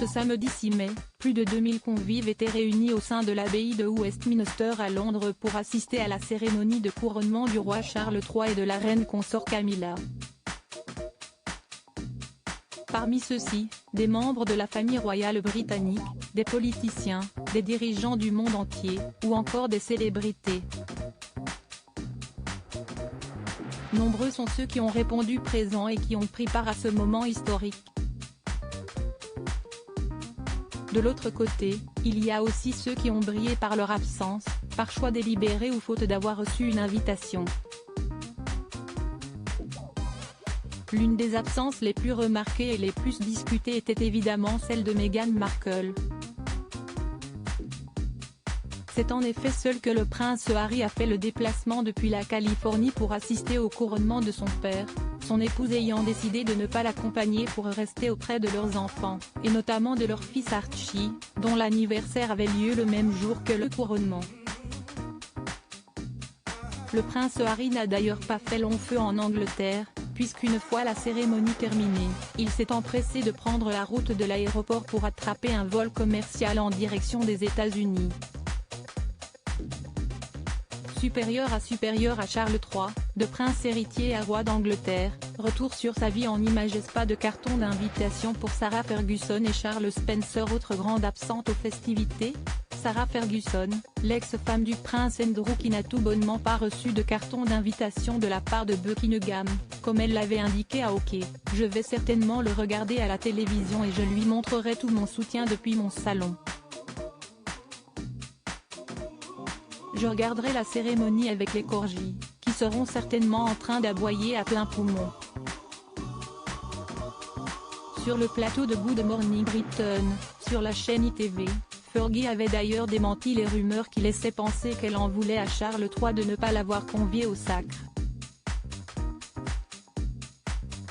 Ce samedi 6 mai, plus de 2000 convives étaient réunis au sein de l'abbaye de Westminster à Londres pour assister à la cérémonie de couronnement du roi Charles III et de la reine consort Camilla. Parmi ceux-ci, des membres de la famille royale britannique, des politiciens, des dirigeants du monde entier, ou encore des célébrités. Nombreux sont ceux qui ont répondu présents et qui ont pris part à ce moment historique. De l'autre côté, il y a aussi ceux qui ont brillé par leur absence, par choix délibéré ou faute d'avoir reçu une invitation. L'une des absences les plus remarquées et les plus discutées était évidemment celle de Meghan Markle. C'est en effet seul que le prince Harry a fait le déplacement depuis la Californie pour assister au couronnement de son père, son épouse ayant décidé de ne pas l'accompagner pour rester auprès de leurs enfants, et notamment de leur fils Archie, dont l'anniversaire avait lieu le même jour que le couronnement. Le prince Harry n'a d'ailleurs pas fait long feu en Angleterre, puisqu'une fois la cérémonie terminée, il s'est empressé de prendre la route de l'aéroport pour attraper un vol commercial en direction des États-Unis. Supérieur à Charles III, de prince héritier à roi d'Angleterre, retour sur sa vie en images pas de carton d'invitation pour Sarah Ferguson et Charles Spencer. Autre grande absente aux festivités, Sarah Ferguson, l'ex-femme du prince Andrew qui n'a tout bonnement pas reçu de carton d'invitation de la part de Buckingham, comme elle l'avait indiqué à OK. Je vais certainement le regarder à la télévision et je lui montrerai tout mon soutien depuis mon salon. Je regarderai la cérémonie avec les corgis, qui seront certainement en train d'aboyer à plein poumon. Sur le plateau de Good Morning Britain, sur la chaîne ITV, Fergie avait d'ailleurs démenti les rumeurs qui laissaient penser qu'elle en voulait à Charles III de ne pas l'avoir convié au sacre.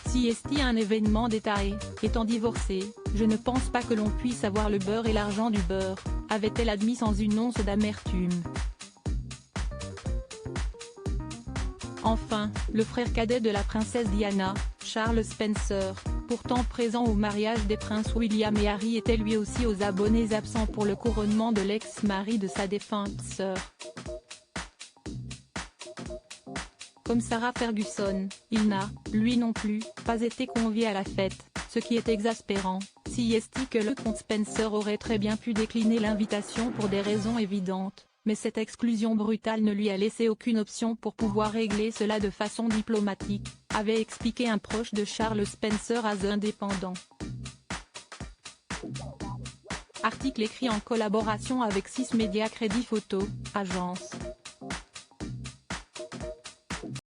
Si est un événement d'État et, étant divorcée, je ne pense pas que l'on puisse avoir le beurre et l'argent du beurre, avait-elle admis sans une once d'amertume. Enfin, le frère cadet de la princesse Diana, Charles Spencer, pourtant présent au mariage des princes William et Harry, était lui aussi aux abonnés absents pour le couronnement de l'ex-mari de sa défunte sœur. Comme Sarah Ferguson, il n'a, lui non plus, pas été convié à la fête, ce qui est exaspérant, si est que le comte Spencer aurait très bien pu décliner l'invitation pour des raisons évidentes. Mais cette exclusion brutale ne lui a laissé aucune option pour pouvoir régler cela de façon diplomatique, avait expliqué un proche de Charles Spencer à The Independent. Article écrit en collaboration avec 6 Médias Crédit Photo, agence.